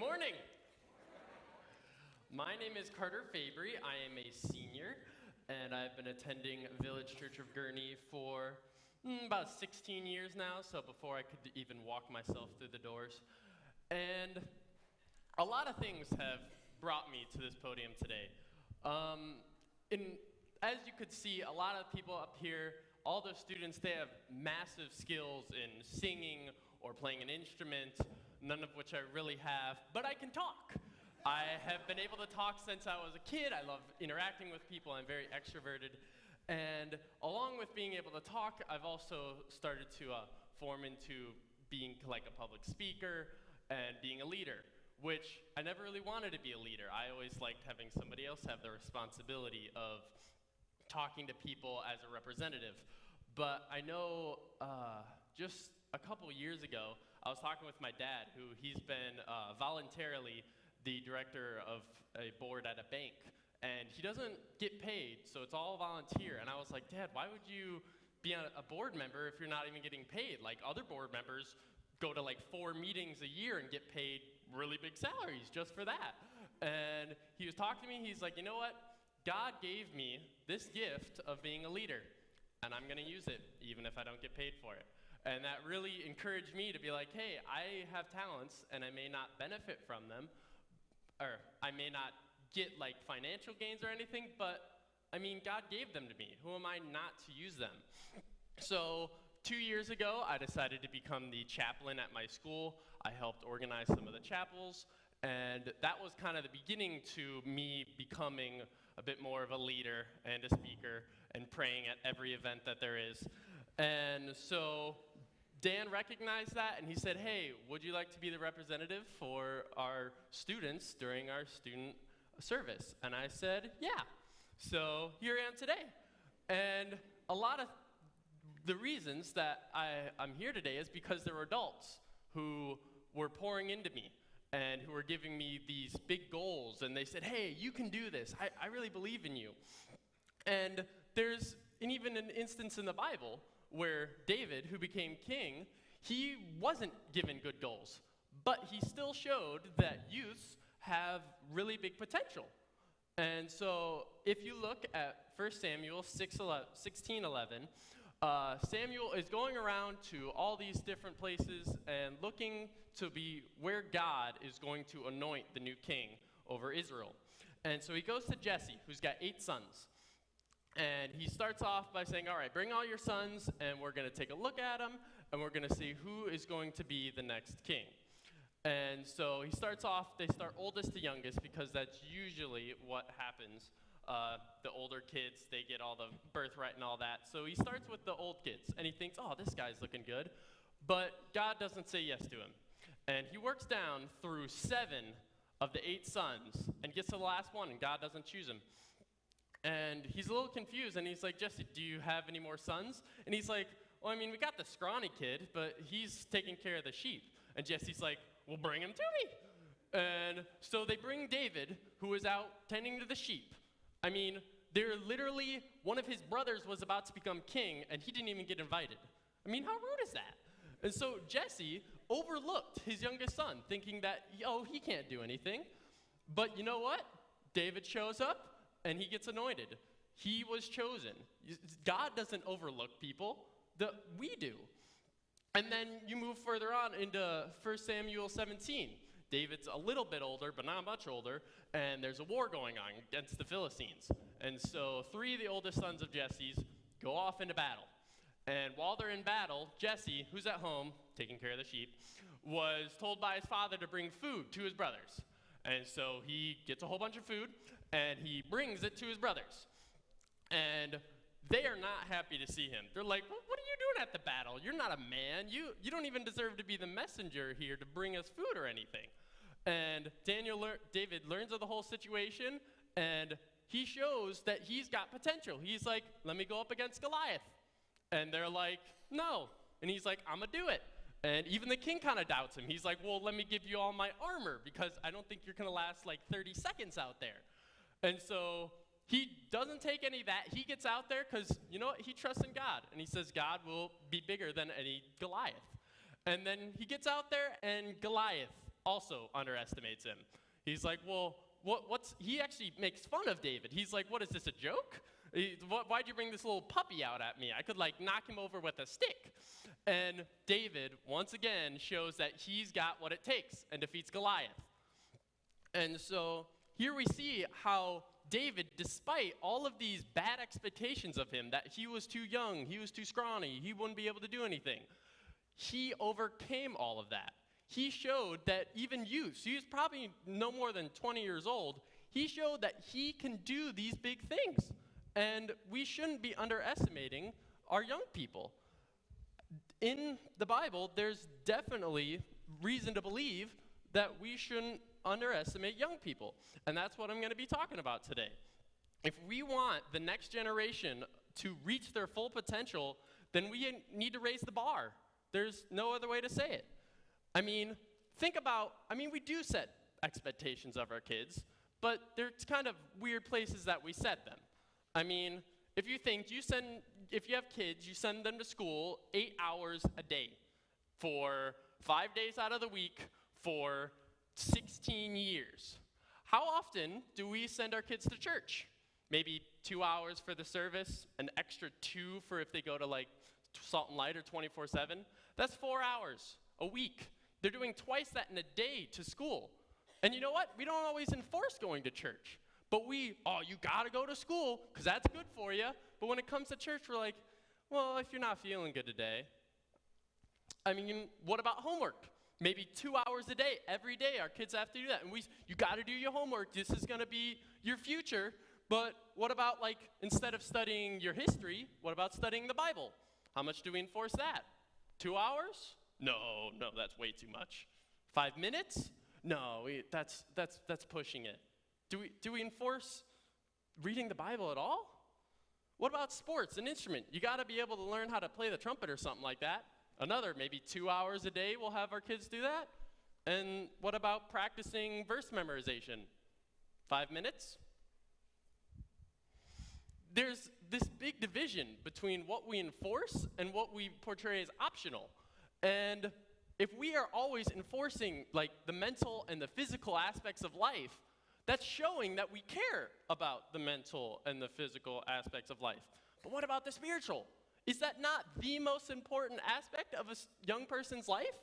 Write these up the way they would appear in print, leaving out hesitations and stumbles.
morning. My name is Carter Fabrie. I am a senior, and I've been attending Village Church of Gurnee for about 16 years now, so before I could even walk myself through the doors. And a lot of things have brought me to this podium today. As you could see, a lot of people up here, all the students, they have massive skills in singing or playing an instrument, none of which I really have, but I can talk. I have been able to talk since I was a kid. I love interacting with people. I'm very extroverted. And along with being able to talk, I've also started to form into being like a public speaker and being a leader, which I never really wanted to be a leader. I always liked having somebody else have the responsibility of talking to people as a representative. But I know just a couple years ago, I was talking with my dad, who he's been voluntarily the director of a board at a bank, and he doesn't get paid, so it's all volunteer. And I was like, Dad, why would you be a board member if you're not even getting paid? Like, other board members go to like 4 meetings a year and get paid really big salaries just for that. And he was talking to me, he's like, you know what? God gave me this gift of being a leader, and I'm gonna use it, even if I don't get paid for it. And that really encouraged me to be like, hey, I have talents, and I may not benefit from them, or I may not get like financial gains or anything, but I mean, God gave them to me. Who am I not to use them? So 2 years ago, I decided to become the chaplain at my school. I helped organize some of the chapels, and that was kind of the beginning to me becoming a bit more of a leader and a speaker and praying at every event that there is. And so Dan recognized that, and he said, hey, would you like to be the representative for our students during our student service? And I said, yeah. So here I am today. And a lot of the reasons that I'm here today is because there were adults who were pouring into me and who were giving me these big goals, and they said, hey, you can do this. I really believe in you. And there's even an instance in the Bible where David, who became king, he wasn't given good goals, but he still showed that youths have really big potential. And so if you look at 1 Samuel 16:11, Samuel is going around to all these different places and looking to be where God is going to anoint the new king over Israel. And so he goes to Jesse, who's got 8 sons. And he starts off by saying, all right, bring all your sons, and we're going to take a look at them, and we're going to see who is going to be the next king. And so he starts off, they start oldest to youngest, because that's usually what happens. The older kids, they get all the birthright and all that. So he starts with the old kids, and he thinks, oh, this guy's looking good. But God doesn't say yes to him. And he works down through 7 of the 8 sons, and gets to the last one, and God doesn't choose him. And he's a little confused, and he's like, Jesse, do you have any more sons? And he's like, well, I mean, we got the scrawny kid, but he's taking care of the sheep. And Jesse's like, well, bring him to me. And so they bring David, who is out tending to the sheep. I mean, they're literally, one of his brothers was about to become king, and he didn't even get invited. I mean, how rude is that? And so Jesse overlooked his youngest son, thinking that, oh, he can't do anything. But you know what? David shows up, and he gets anointed. He was chosen. God doesn't overlook people. We do. And then you move further on into 1 Samuel 17. David's a little bit older, but not much older, and there's a war going on against the Philistines. And so 3 of the oldest sons of Jesse's go off into battle. And while they're in battle, Jesse, who's at home, taking care of the sheep, was told by his father to bring food to his brothers. And so he gets a whole bunch of food, and he brings it to his brothers. And they are not happy to see him. They're like, what are you doing at the battle? You're not a man. You don't even deserve to be the messenger here to bring us food or anything. And David learns of the whole situation, and he shows that he's got potential. He's like, let me go up against Goliath. And they're like, no. And he's like, I'm going to do it. And even the king kind of doubts him. He's like, well, let me give you all my armor, because I don't think you're going to last like 30 seconds out there. And so he doesn't take any of that. He gets out there because, you know what, he trusts in God. And he says God will be bigger than any Goliath. And then he gets out there, and Goliath also underestimates him. He's like, well, he actually makes fun of David. He's like, what is this, a joke? Why'd you bring this little puppy out at me? I could knock him over with a stick. And David, once again, shows that he's got what it takes and defeats Goliath. And so here we see how David, despite all of these bad expectations of him, that he was too young, he was too scrawny, he wouldn't be able to do anything, he overcame all of that. He showed that even youth, he was probably no more than 20 years old, he showed that he can do these big things. And we shouldn't be underestimating our young people. In the Bible, there's definitely reason to believe that we shouldn't underestimate young people. And that's what I'm going to be talking about today. If we want the next generation to reach their full potential, then we need to raise the bar. There's no other way to say it. We do set expectations of our kids, but there's kind of weird places that we set them. If you have kids, you send them to school 8 hours a day for 5 days out of the week for 16 years. How often do we send our kids to church? Maybe 2 hours for the service, an extra 2 for if they go to Salt and Light or 24/7. That's 4 hours a week. They're doing twice that in a day to school. And you know what? We don't always enforce going to church. But you got to go to school because that's good for you. But when it comes to church, we're like, well, if you're not feeling good today. What about homework? Maybe 2 hours a day, every day, our kids have to do that. And you got to do your homework. This is going to be your future. But what about, instead of studying your history, what about studying the Bible? How much do we enforce that? 2 hours? No, that's way too much. 5 minutes? No, that's pushing it. Do we enforce reading the Bible at all? What about sports, an instrument? You got to be able to learn how to play the trumpet or something like that. Another, maybe 2 hours a day, we'll have our kids do that. And what about practicing verse memorization? 5 minutes? There's this big division between what we enforce and what we portray as optional. And if we are always enforcing the mental and the physical aspects of life, that's showing that we care about the mental and the physical aspects of life. But what about the spiritual? Is that not the most important aspect of a young person's life?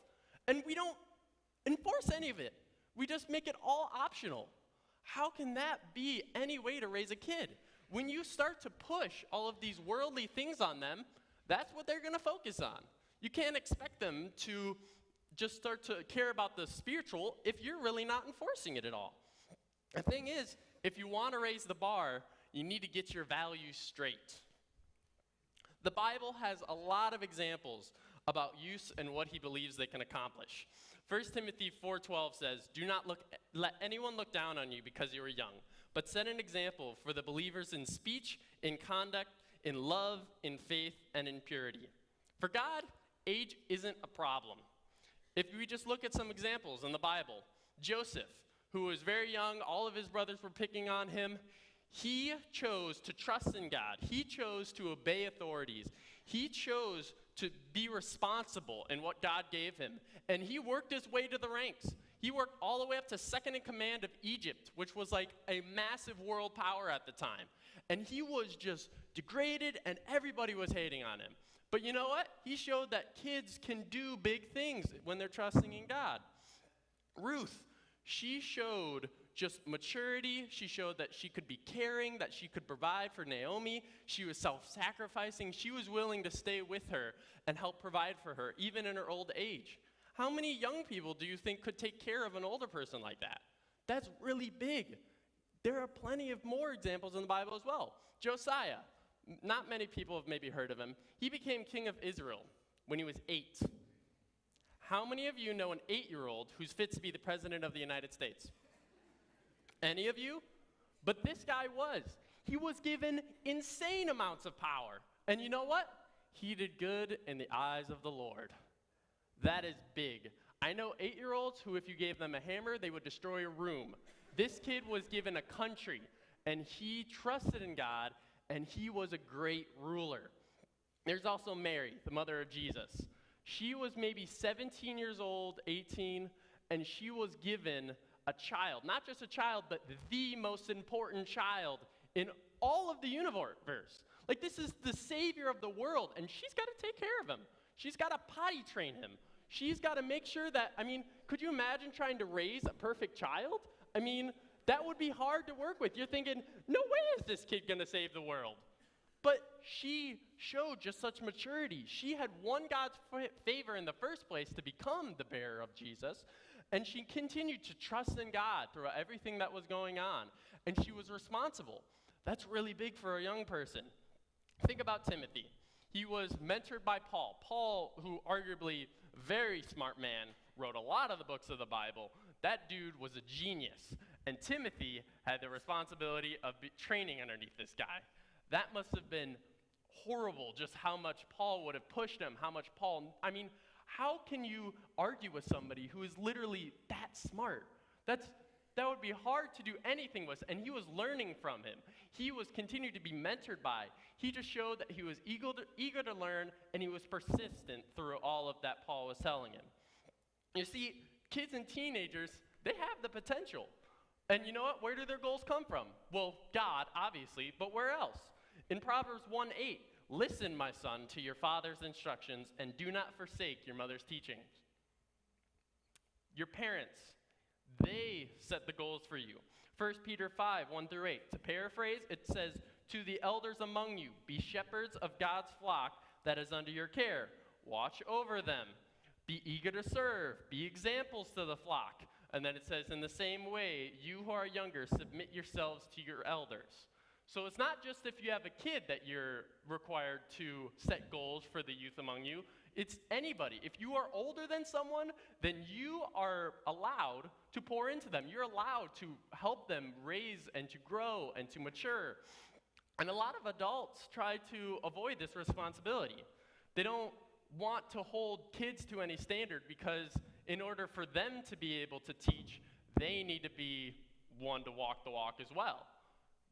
And we don't enforce any of it. We just make it all optional. How can that be any way to raise a kid? When you start to push all of these worldly things on them, that's what they're going to focus on. You can't expect them to just start to care about the spiritual if you're really not enforcing it at all. The thing is, if you want to raise the bar, you need to get your values straight. The Bible has a lot of examples about use and what he believes they can accomplish. 1 Timothy 4:12 says, "Do not let anyone look down on you because you are young, but set an example for the believers in speech, in conduct, in love, in faith, and in purity." For God, age isn't a problem. If we just look at some examples in the Bible, Joseph, who was very young, all of his brothers were picking on him. He chose to trust in God. He chose to obey authorities. He chose to be responsible in what God gave him. And he worked his way to the ranks. He worked all the way up to second in command of Egypt, which was a massive world power at the time. And he was just degraded, and everybody was hating on him. But you know what? He showed that kids can do big things when they're trusting in God. Ruth, she showed just maturity. She showed that she could be caring, that she could provide for Naomi. She was self-sacrificing. She was willing to stay with her and help provide for her, even in her old age. How many young people do you think could take care of an older person like that? That's really big. There are plenty of more examples in the Bible as well. Josiah, not many people have maybe heard of him. He became king of Israel when he was 8. How many of you know an 8-year-old who's fit to be the president of the United States? Any of you? But this guy was. He was given insane amounts of power. And you know what? He did good in the eyes of the Lord. That is big. I know 8-year-olds who, if you gave them a hammer, they would destroy a room. This kid was given a country, and he trusted in God, and he was a great ruler. There's also Mary, the mother of Jesus. She was maybe 17 years old, 18, and she was given a child. Not just a child, but the most important child in all of the universe. Like, this is the savior of the world, and she's got to take care of him. She's got to potty train him. She's got to make sure that, could you imagine trying to raise a perfect child? That would be hard to work with. You're thinking, no way is this kid going to save the world. But she showed just such maturity. She had won God's favor in the first place to become the bearer of Jesus, and she continued to trust in God throughout everything that was going on, and she was responsible. That's really big for a young person. Think about Timothy. He was mentored by Paul. Paul, who arguably very smart man, wrote a lot of the books of the Bible. That dude was a genius. And Timothy had the responsibility of training underneath this guy. That must have been horrible, just how much Paul would have pushed him, how can you argue with somebody who is literally that smart? That would be hard to do anything with, and he was learning from him. He was continued to be mentored by. He just showed that he was eager to learn, and he was persistent through all of that Paul was telling him. You see, kids and teenagers, they have the potential. And you know what? Where do their goals come from? Well, God, obviously, but where else? In Proverbs 1:8, listen, my son, to your father's instructions, and do not forsake your mother's teachings. Your parents, they set the goals for you. 1 Peter 5:1-8. To paraphrase, it says, to the elders among you, be shepherds of God's flock that is under your care. Watch over them. Be eager to serve. Be examples to the flock. And then it says, in the same way, you who are younger, submit yourselves to your elders. So it's not just if you have a kid that you're required to set goals for the youth among you. It's anybody. If you are older than someone, then you are allowed to pour into them. You're allowed to help them raise and to grow and to mature. And a lot of adults try to avoid this responsibility. They don't want to hold kids to any standard because in order for them to be able to teach, they need to be one to walk the walk as well.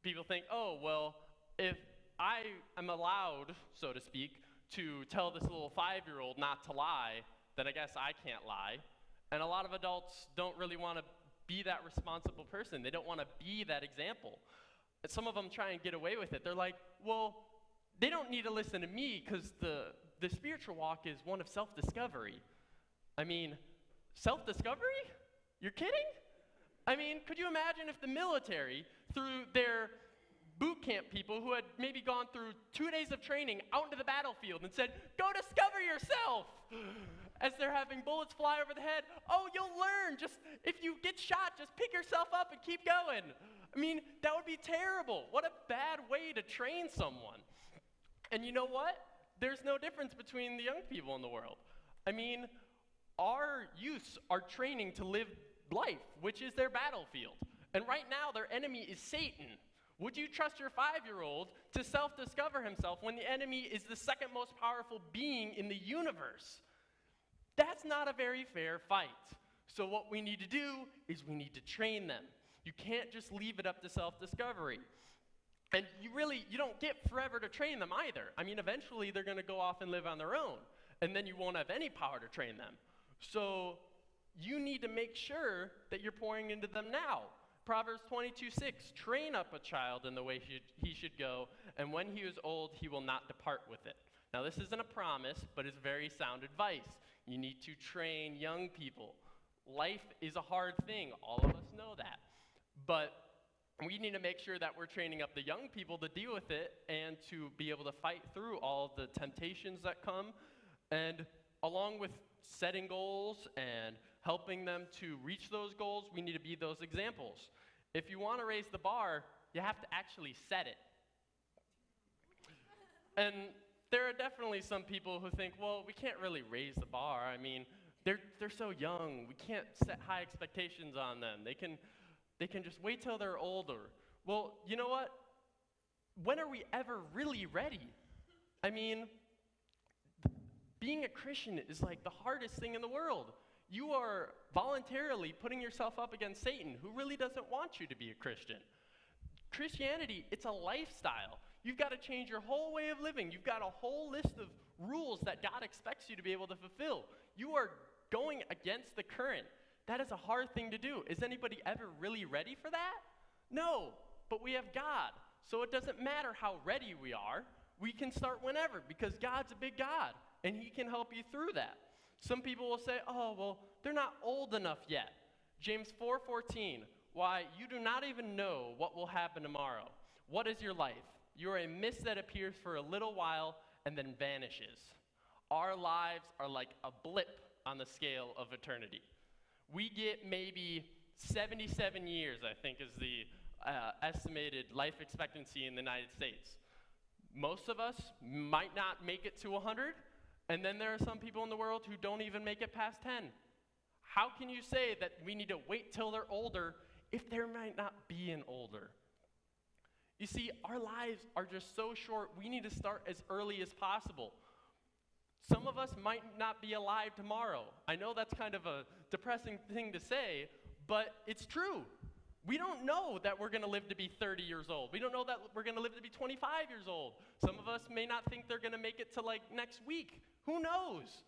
People think, oh, well, if I am allowed, so to speak, to tell this little 5-year-old not to lie, then I guess I can't lie. And a lot of adults don't really want to be that responsible person. They don't want to be that example. And some of them try and get away with it. They're like, well, they don't need to listen to me because the spiritual walk is one of self-discovery. Self-discovery? You're kidding? Could you imagine if the military, through their boot camp people who had maybe gone through 2 days of training out into the battlefield and said, go discover yourself, as they're having bullets fly over the head. Oh, you'll learn. Just if you get shot, just pick yourself up and keep going. That would be terrible. What a bad way to train someone. And you know what? There's no difference between the young people in the world. Our youths are training to live life, which is their battlefield. And right now, their enemy is Satan. Would you trust your 5-year-old to self-discover himself when the enemy is the second most powerful being in the universe? That's not a very fair fight. So what we need to do is we need to train them. You can't just leave it up to self-discovery. And you don't get forever to train them either. Eventually they're going to go off and live on their own. And then you won't have any power to train them. So you need to make sure that you're pouring into them now. Proverbs 22:6, train up a child in the way he should go, and when he is old, he will not depart with it. Now, this isn't a promise, but it's very sound advice. You need to train young people. Life is a hard thing. All of us know that. But we need to make sure that we're training up the young people to deal with it and to be able to fight through all the temptations that come. And along with setting goals and helping them to reach those goals, we need to be those examples. If you want to raise the bar, you have to actually set it. And there are definitely some people who think, well, we can't really raise the bar. They're so young. We can't set high expectations on them. They can just wait till they're older. Well, you know what? When are we ever really ready? Being a Christian is like the hardest thing in the world. You are voluntarily putting yourself up against Satan, who really doesn't want you to be a Christian. Christianity, it's a lifestyle. You've got to change your whole way of living. You've got a whole list of rules that God expects you to be able to fulfill. You are going against the current. That is a hard thing to do. Is anybody ever really ready for that? No, but we have God. So it doesn't matter how ready we are. We can start whenever because God's a big God, and he can help you through that. Some people will say, oh, well, they're not old enough yet. James 4:14, why, you do not even know what will happen tomorrow. What is your life? You are a mist that appears for a little while and then vanishes. Our lives are like a blip on the scale of eternity. We get maybe 77 years, I think, is the estimated life expectancy in the United States. Most of us might not make it to 100, and then there are some people in the world who don't even make it past 10. How can you say that we need to wait till they're older if there might not be an older? You see, our lives are just so short, we need to start as early as possible. Some of us might not be alive tomorrow. I know that's kind of a depressing thing to say, but it's true. We don't know that we're going to live to be 30 years old. We don't know that we're going to live to be 25 years old. Some of us may not think they're going to make it to like next week. Who knows?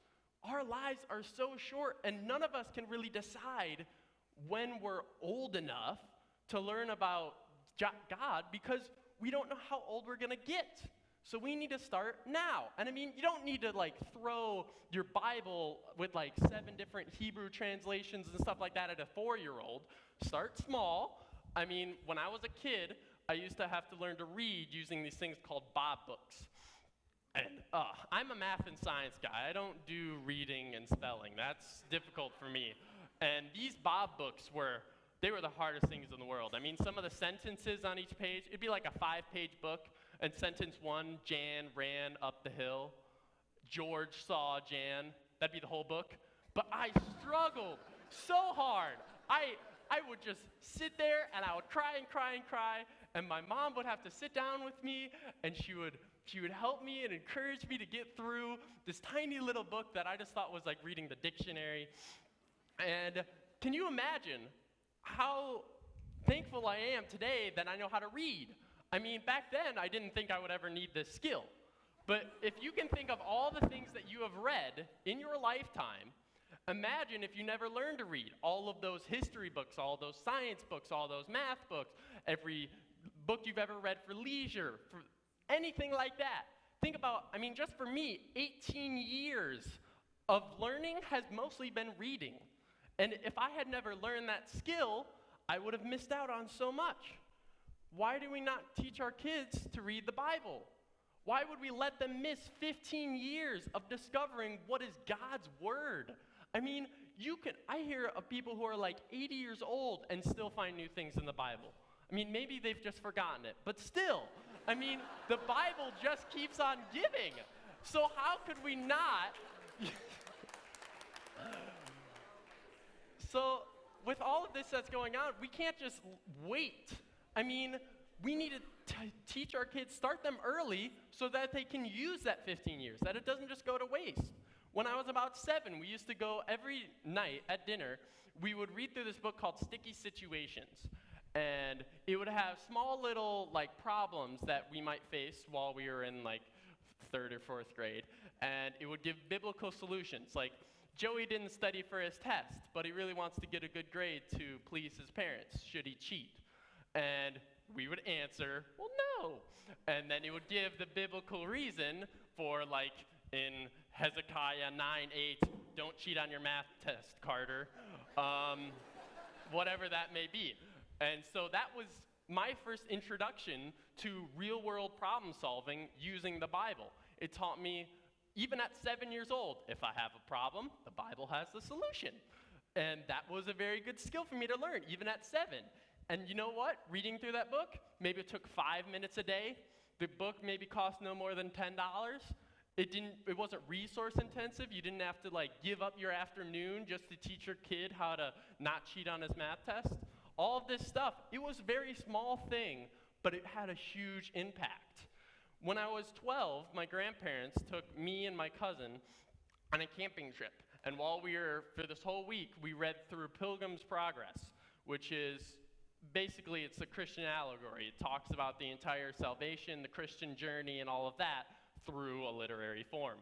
Our lives are so short, and none of us can really decide when we're old enough to learn about God because we don't know how old we're going to get. So we need to start now. And I mean, you don't need to like throw your Bible with like 7 different Hebrew translations and stuff like that at a 4-year-old. Start small. I mean, when I was a kid, I used to have to learn to read using these things called Bob books. And I'm a math and science guy. I don't do reading and spelling. That's difficult for me. And these Bob books were the hardest things in the world. I mean, some of the sentences on each page, it'd be like a 5-page book. And sentence 1, Jan ran up the hill. George saw Jan. That'd be the whole book. But I struggled so hard. I would just sit there, and I would cry and cry and cry. And my mom would have to sit down with me, and she would help me and encourage me to get through this tiny little book that I just thought was like reading the dictionary. And can you imagine how thankful I am today that I know how to read? I mean, back then, I didn't think I would ever need this skill. But if you can think of all the things that you have read in your lifetime, imagine if you never learned to read. All of those history books, all those science books, all those math books, every book you've ever read for leisure, for anything like that. Think about, I mean, just for me, 18 years of learning has mostly been reading. And if I had never learned that skill, I would have missed out on so much. Why do we not teach our kids to read the Bible? Why would we let them miss 15 years of discovering what is God's word? I mean, I hear of people who are like 80 years old and still find new things in the Bible. I mean, maybe they've just forgotten it, but still, I mean, the Bible just keeps on giving. So how could we not? So with all of this that's going on, we can't just wait. I mean, we need to teach our kids, start them early so that they can use that 15 years, that it doesn't just go to waste. When I was about 7, we used to go every night at dinner, we would read through this book called Sticky Situations. And it would have small little like problems that we might face while we were in like 3rd or 4th grade. And it would give biblical solutions. Like, Joey didn't study for his test, but he really wants to get a good grade to please his parents. Should he cheat? And we would answer, well, no. And then it would give the biblical reason for, like, in Hezekiah 9:8, don't cheat on your math test, Carter. Whatever that may be. And so that was my first introduction to real-world problem solving using the Bible. It taught me, even at 7 years old, if I have a problem, the Bible has the solution. And that was a very good skill for me to learn, even at 7. And you know what? Reading through that book, maybe it took 5 minutes a day. The book maybe cost no more than $10. It wasn't resource intensive. You didn't have to like give up your afternoon just to teach your kid how to not cheat on his math test. All of this stuff, it was a very small thing, but it had a huge impact. When I was 12, my grandparents took me and my cousin on a camping trip. And while we were, for this whole week, we read through Pilgrim's Progress, which is basically, it's a Christian allegory. It talks about the entire salvation, the Christian journey, and all of that through a literary form.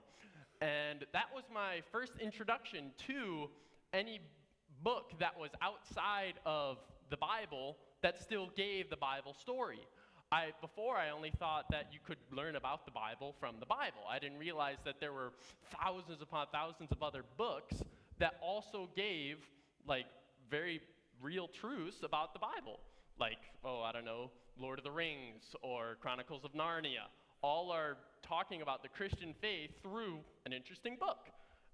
And that was my first introduction to any book that was outside of the Bible that still gave the Bible story. Before I only thought that you could learn about the Bible from the Bible. I didn't realize that there were thousands upon thousands of other books that also gave like very real truths about the Bible. Like, Lord of the Rings or Chronicles of Narnia. All are talking about the Christian faith through an interesting book.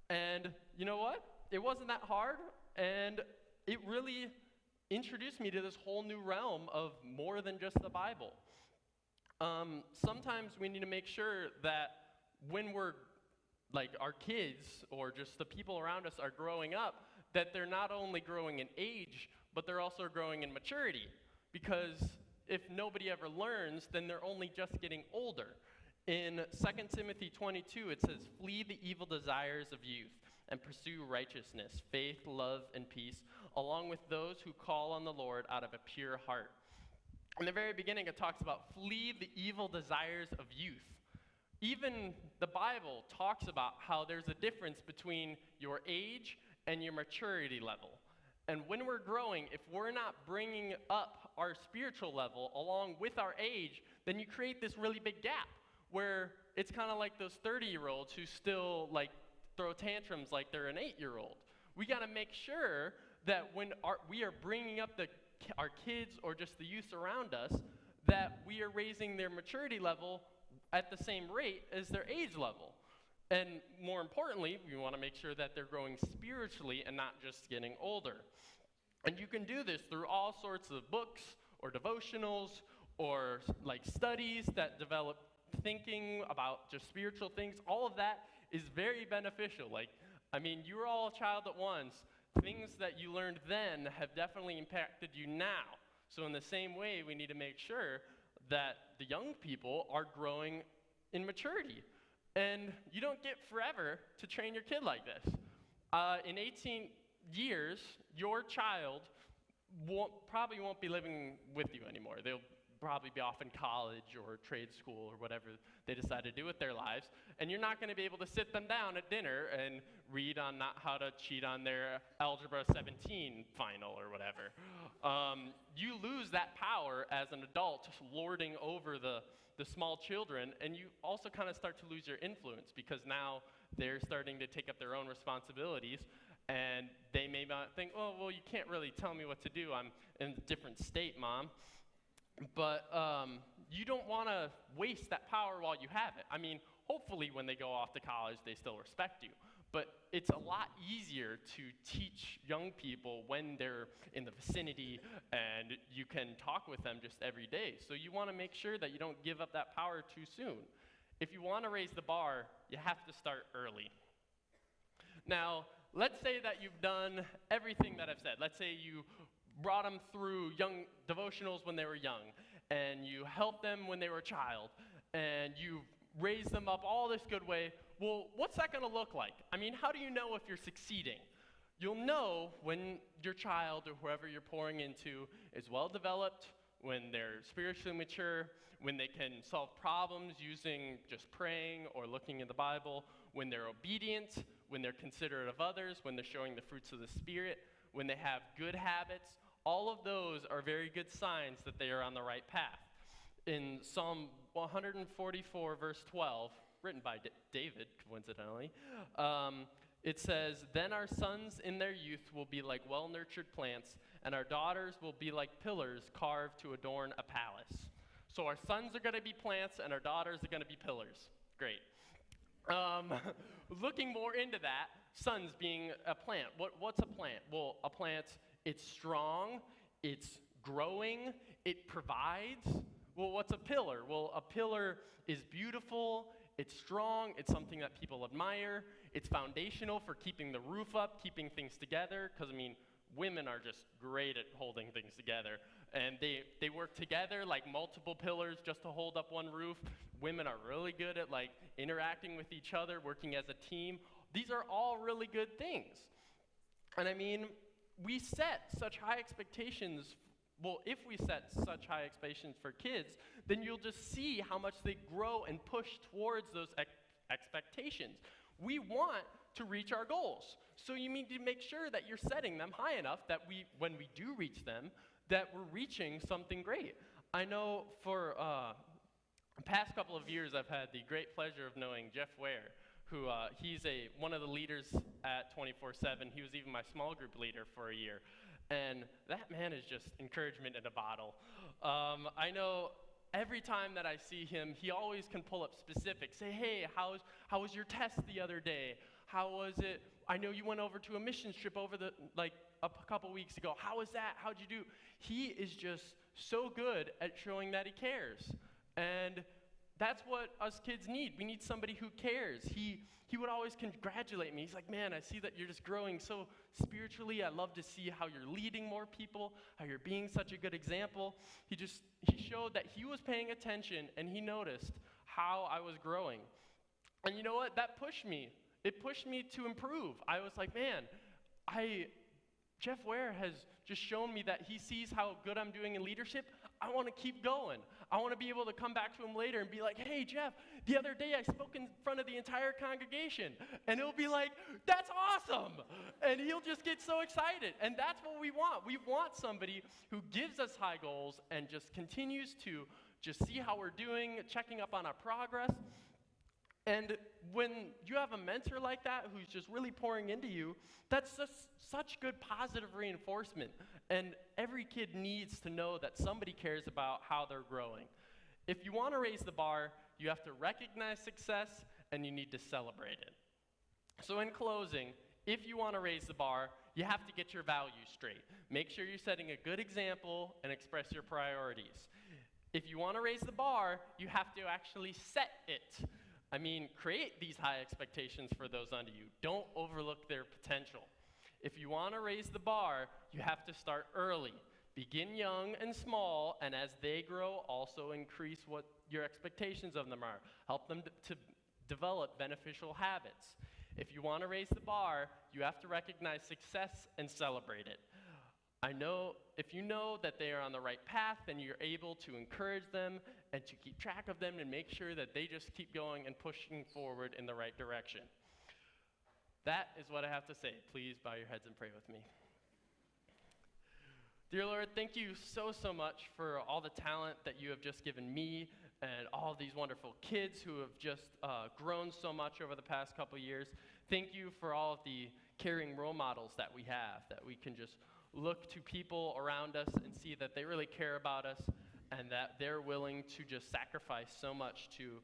And you know what? It wasn't that hard, and it really introduced me to this whole new realm of more than just the Bible. Sometimes we need to make sure that when we're, like, our kids or just the people around us are growing up, that they're not only growing in age, but they're also growing in maturity. Because if nobody ever learns, then they're only just getting older. In 2 Timothy 22, it says, "Flee the evil desires of youth and pursue righteousness, faith, love, and peace, along with those who call on the Lord out of a pure heart." In the very beginning, it talks about flee the evil desires of youth. Even the Bible talks about how there's a difference between your age and your maturity level. And when we're growing, if we're not bringing up our spiritual level along with our age, then you create this really big gap where it's kind of like those 30-year-olds who still like throw tantrums like they're an 8-year-old. We got to make sure that when we are bringing up our kids or just the youth around us, that we are raising their maturity level at the same rate as their age level. And more importantly, we want to make sure that they're growing spiritually and not just getting older. And you can do this through all sorts of books or devotionals or like studies that develop thinking about just spiritual things. All of that is very beneficial. You were all a child at once. Things that you learned then have definitely impacted you now. So in the same way, we need to make sure that the young people are growing in maturity. And you don't get forever to train your kid like this. In 18 years, your child probably won't be living with you anymore. They'll probably be off in college or trade school or whatever they decide to do with their lives. And you're not going to be able to sit them down at dinner and read on how to cheat on their Algebra 17 final or whatever. You lose that power as an adult lording over the small children, and you also kind of start to lose your influence because now they're starting to take up their own responsibilities, and they may not think, oh, well, you can't really tell me what to do. I'm in a different state, Mom. But you don't want to waste that power while you have it. Hopefully when they go off to college, they still respect you. But it's a lot easier to teach young people when they're in the vicinity and you can talk with them just every day. So you want to make sure that you don't give up that power too soon. If you want to raise the bar, you have to start early. Now, let's say that you've done everything that I've said. Let's say you brought them through young devotionals when they were young, and you helped them when they were a child, and you raised them up all this good way. Well, what's that going to look like? How do you know if you're succeeding? You'll know when your child or whoever you're pouring into is well developed, when they're spiritually mature, when they can solve problems using just praying or looking in the Bible, when they're obedient, when they're considerate of others, when they're showing the fruits of the Spirit, when they have good habits. All of those are very good signs that they are on the right path. In Psalm 144, verse 12, written by David, coincidentally, it says, "Then our sons in their youth will be like well-nurtured plants, and our daughters will be like pillars carved to adorn a palace." So our sons are going to be plants, and our daughters are going to be pillars. Great. Looking more into that, sons being a plant. What's a plant? Well, a plant, it's strong, it's growing, it provides. Well, what's a pillar? Well, a pillar is beautiful, it's strong, it's something that people admire, it's foundational for keeping the roof up, keeping things together, because, women are just great at holding things together. And they work together like multiple pillars just to hold up one roof. Women are really good at interacting with each other, working as a team. These are all really good things. And we set such high expectations. Well, if we set such high expectations for kids, then you'll just see how much they grow and push towards those expectations. we want to reach our goals. So you need to make sure that you're setting them high enough that when we do reach them, that we're reaching something great. I know for the past couple of years, I've had the great pleasure of knowing Jeff Ware, who he's one of the leaders at 24/7. He was even my small group leader for a year. And that man is just encouragement in a bottle. I know every time that I see him, he always can pull up specifics. Say, hey, how was your test the other day? How was it? I know you went over to a missions trip over a couple weeks ago. How was that? How'd you do? He is just so good at showing that he cares. And that's what us kids need. We need somebody who cares. He would always congratulate me. He's like, man, I see that you're just growing so spiritually. I love to see how you're leading more people, how you're being such a good example. He showed that he was paying attention, and he noticed how I was growing. And you know what? That pushed me. It pushed me to improve. I was like, man, Jeff Ware has just shown me that he sees how good I'm doing in leadership. I want to keep going. I want to be able to come back to him later and be like, hey, Jeff, the other day I spoke in front of the entire congregation. And he'll be like, that's awesome. And he'll just get so excited. And that's what we want. We want somebody who gives us high goals and just continues to just see how we're doing, checking up on our progress. And when you have a mentor like that who's just really pouring into you, that's just such good positive reinforcement. And every kid needs to know that somebody cares about how they're growing. If you want to raise the bar, you have to recognize success and you need to celebrate it. So in closing, if you want to raise the bar, you have to get your values straight. Make sure you're setting a good example and express your priorities. If you want to raise the bar, you have to actually set it. I mean, create these high expectations for those under you. Don't overlook their potential. If you want to raise the bar, you have to start early. Begin young and small, and as they grow, also increase what your expectations of them are. Help them to develop beneficial habits. If you want to raise the bar, you have to recognize success and celebrate it. If you know that they are on the right path, then you're able to encourage them and to keep track of them and make sure that they just keep going and pushing forward in the right direction. That is what I have to say. Please bow your heads and pray with me. Dear Lord, thank you so much for all the talent that you have just given me and all these wonderful kids who have just grown so much over the past couple years. Thank you for all of the caring role models that we have, that we can just look to people around us and see that they really care about us and that they're willing to just sacrifice so much to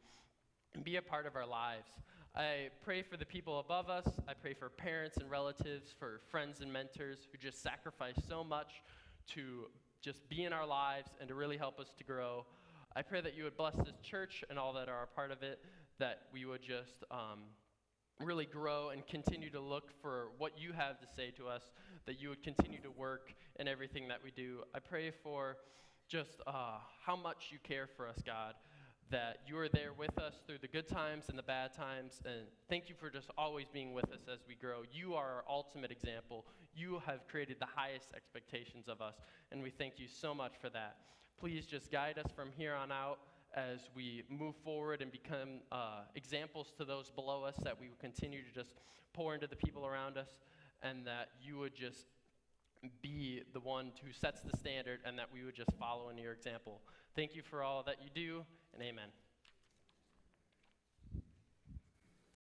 be a part of our lives. I pray for the people above us. I pray for parents and relatives, for friends and mentors who just sacrifice so much to just be in our lives and to really help us to grow. I pray that you would bless this church and all that are a part of it, that we would just really grow and continue to look for what you have to say to us, that you would continue to work in everything that we do. I pray for just how much you care for us, God, that you are there with us through the good times and the bad times, and thank you for just always being with us as we grow. You are our ultimate example. You have created the highest expectations of us, and we thank you so much for that. Please just guide us from here on out as we move forward and become examples to those below us, that we would continue to just pour into the people around us, and that you would just be the one who sets the standard, and that we would just follow in your example. Thank you for all that you do, and amen.